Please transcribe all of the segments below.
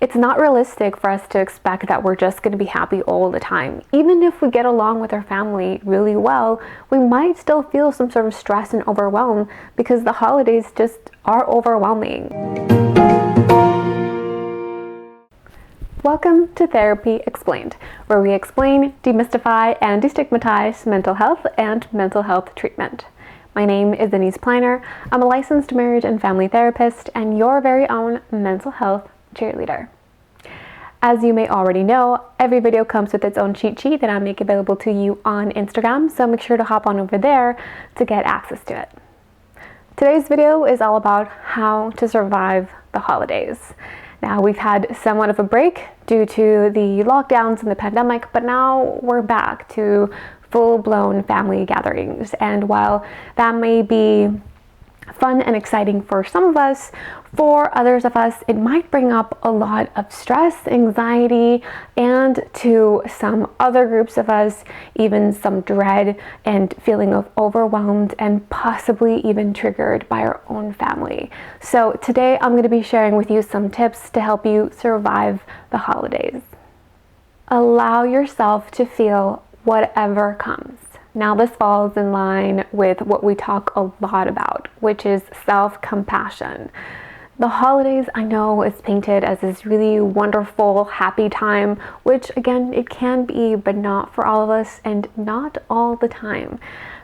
It's not realistic for us to expect that we're just going to be happy all the time. Even if we get along with our family really well, we might still feel some sort of stress and overwhelm because the holidays just are overwhelming. Welcome to Therapy Explained, where we explain, demystify, and destigmatize mental health and mental health treatment. My name is Deniss. I'm a licensed marriage and family therapist and your very own mental health cheerleader. As you may already know, every video comes with its own cheat sheet that I make available to you on Instagram, so make sure to hop on over there to get access to it. Today's video is all about how to survive the holidays. Now, we've had somewhat of a break due to the lockdowns and the pandemic, but now we're back to full-blown family gatherings. And while that may be fun and exciting for some of us, for others of us, it might bring up a lot of stress, anxiety, and to some other groups of us, even some dread and feeling of overwhelmed and possibly even triggered by our own family. So today I'm going to be sharing with you some tips to help you survive the holidays. Allow yourself to feel whatever comes. Now, this falls in line with what we talk a lot about, which is self-compassion. The holidays, I know, is painted as this really wonderful, happy time, which again, it can be, but not for all of us and not all the time.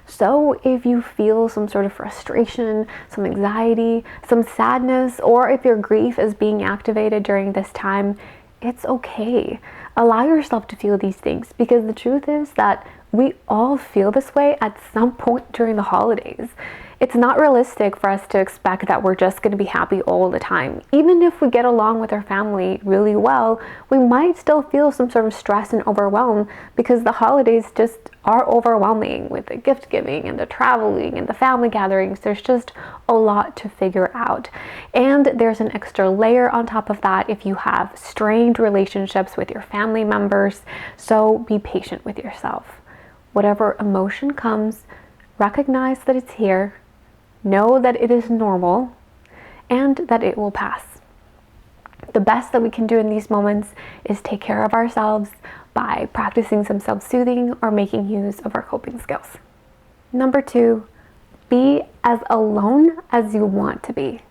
So if you feel some sort of frustration, some anxiety, some sadness, or if your grief is being activated during this time, it's okay. Allow yourself to feel these things, because the truth is that we all feel this way at some point during the holidays. It's not realistic for us to expect that we're just going to be happy all the time. Even if we get along with our family really well, we might still feel some sort of stress and overwhelm because the holidays just are overwhelming with the gift giving and the traveling and the family gatherings. There's just a lot to figure out. And there's an extra layer on top of that if you have strained relationships with your family members. So be patient with yourself. Whatever emotion comes, recognize that it's here, know that it is normal, and that it will pass. The best that we can do in these moments is take care of ourselves by practicing some self-soothing or making use of our coping skills. Number 2, be as alone as you want to be.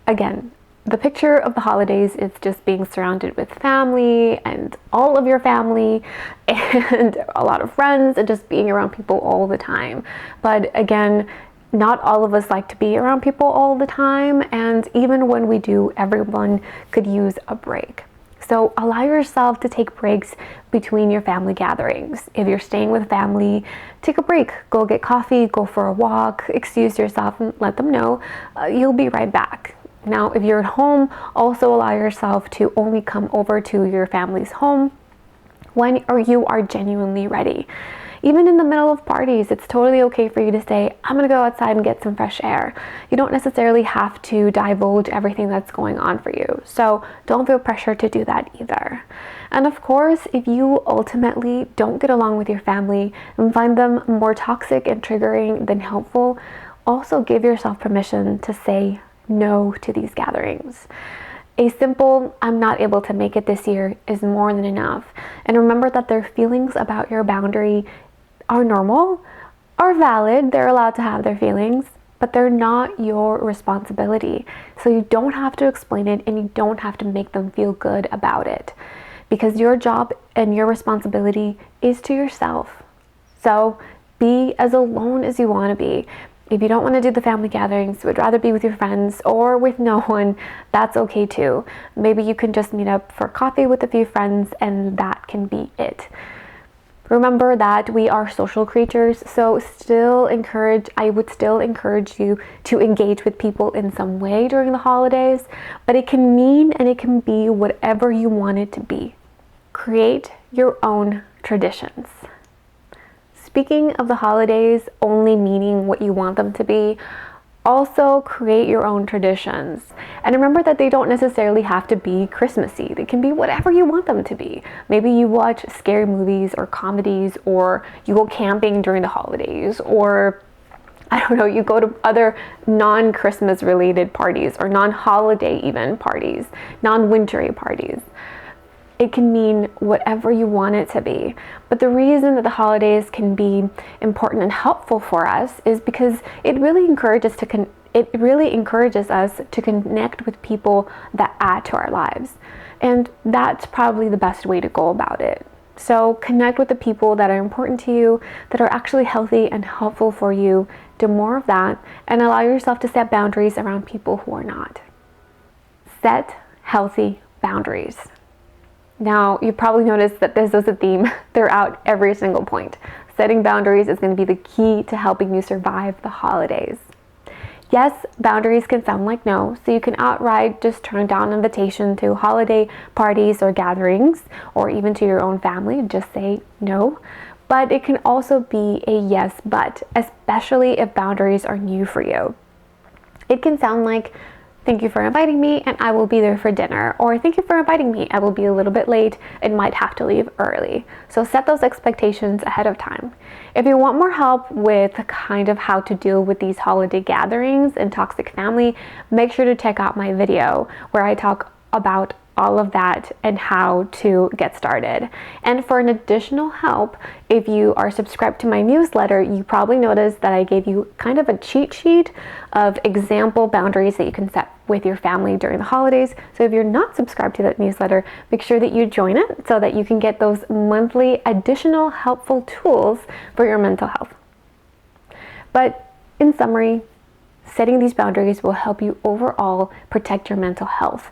Again, the picture of the holidays is just being surrounded with family and all of your family and a lot of friends and just being around people all the time. But again, not all of us like to be around people all the time, and even when we do, everyone could use a break. So allow yourself to take breaks between your family gatherings. If you're staying with family, take a break. Go get coffee, go for a walk, excuse yourself and let them know you'll be right back. Now, if you're at home, also allow yourself to only come over to your family's home when you are genuinely ready. Even in the middle of parties, it's totally okay for you to say, I'm gonna go outside and get some fresh air. You don't necessarily have to divulge everything that's going on for you. So don't feel pressure to do that either. And of course, if you ultimately don't get along with your family and find them more toxic and triggering than helpful, also give yourself permission to say no to these gatherings. A simple, I'm not able to make it this year is more than enough. And remember that their feelings about your boundary are normal, are valid, they're allowed to have their feelings, but they're not your responsibility. So you don't have to explain it and you don't have to make them feel good about it, because your job and your responsibility is to yourself. So be as alone as you want to be. If you don't want to do the family gatherings, would rather be with your friends or with no one, that's okay too. Maybe you can just meet up for coffee with a few friends and that can be it. Remember that we are social creatures, so I would still encourage you to engage with people in some way during the holidays, but it can mean and it can be whatever you want it to be. Create your own traditions. Speaking of the holidays only meaning what you want them to be, also create your own traditions. And remember that they don't necessarily have to be Christmassy. They can be whatever you want them to be. Maybe you watch scary movies or comedies, or you go camping during the holidays, or I don't know, you go to other non-Christmas related parties or non-holiday even parties, non-wintry parties. It can mean whatever you want it to be. But the reason that the holidays can be important and helpful for us is because it really encourages us to connect with people that add to our lives. And that's probably the best way to go about it. So connect with the people that are important to you, that are actually healthy and helpful for you. Do more of that and allow yourself to set boundaries around people who are not. Set healthy boundaries. Now, you probably noticed that this is a theme throughout every single point. Setting boundaries is going to be the key to helping you survive the holidays. Yes, boundaries can sound like no, so you can outright just turn down an invitation to holiday parties or gatherings, or even to your own family and just say no. But it can also be a yes, but, especially if boundaries are new for you. It can sound like, thank you for inviting me and I will be there for dinner. Or thank you for inviting me, I will be a little bit late and might have to leave early. So set those expectations ahead of time. If you want more help with kind of how to deal with these holiday gatherings and toxic family, make sure to check out my video where I talk about all of that and how to get started. And for an additional help, if you are subscribed to my newsletter, you probably noticed that I gave you kind of a cheat sheet of example boundaries that you can set with your family during the holidays. So if you're not subscribed to that newsletter, make sure that you join it so that you can get those monthly additional helpful tools for your mental health. But in summary, setting these boundaries will help you overall protect your mental health.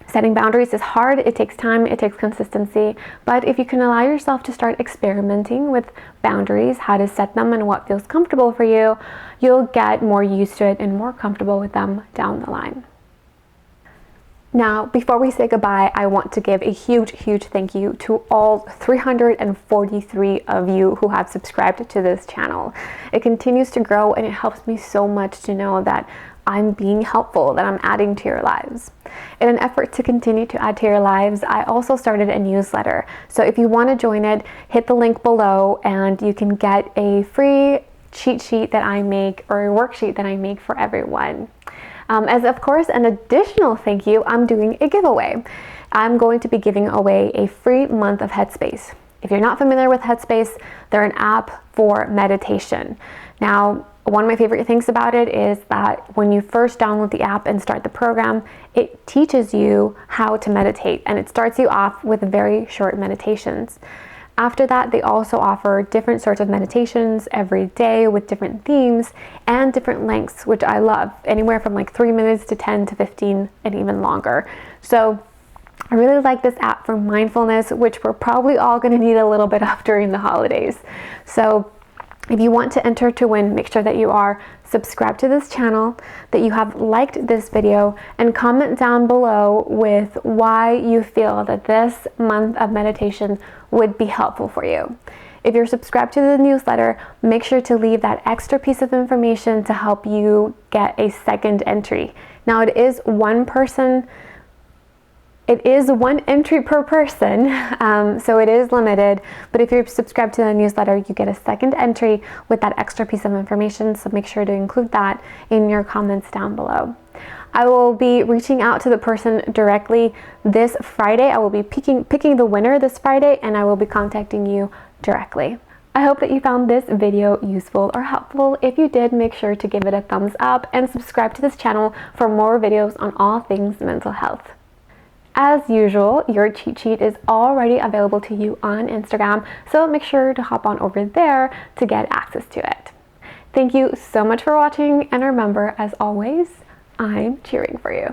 Setting boundaries is hard, it takes time, it takes consistency, but if you can allow yourself to start experimenting with boundaries, how to set them and what feels comfortable for you, you'll get more used to it and more comfortable with them down the line. Now, before we say goodbye, I want to give a huge thank you to all 343 of you who have subscribed to this channel. It continues to grow and it helps me so much to know that I'm being helpful, that I'm adding to your lives. In an effort to continue to add to your lives, I also started a newsletter. So if you want to join it, hit the link below and you can get a free cheat sheet that I make or a worksheet that I make for everyone. As of course an additional thank you, I'm doing a giveaway. I'm going to be giving away a free month of Headspace. If you're not familiar with Headspace, they're an app for meditation. Now, one of my favorite things about it is that when you first download the app and start the program, it teaches you how to meditate and it starts you off with very short meditations. After that, they also offer different sorts of meditations every day with different themes and different lengths, which I love, anywhere from like 3 minutes to 10 to 15 and even longer. So I really like this app for mindfulness, which we're probably all going to need a little bit of during the holidays. So if you want to enter to win, make sure that you are subscribed to this channel, that you have liked this video, and comment down below with why you feel that this month of meditation would be helpful for you. If you're subscribed to the newsletter, make sure to leave that extra piece of information to help you get a second entry. Now it is one entry per person, so it is limited, but if you're subscribed to the newsletter, you get a second entry with that extra piece of information, so make sure to include that in your comments down below. I will be reaching out to the person directly this Friday. I will be picking the winner this Friday, and I will be contacting you directly. I hope that you found this video useful or helpful. If you did, make sure to give it a thumbs up and subscribe to this channel for more videos on all things mental health. As usual, your cheat sheet is already available to you on Instagram, so make sure to hop on over there to get access to it. Thank you so much for watching, and remember, as always, I'm cheering for you.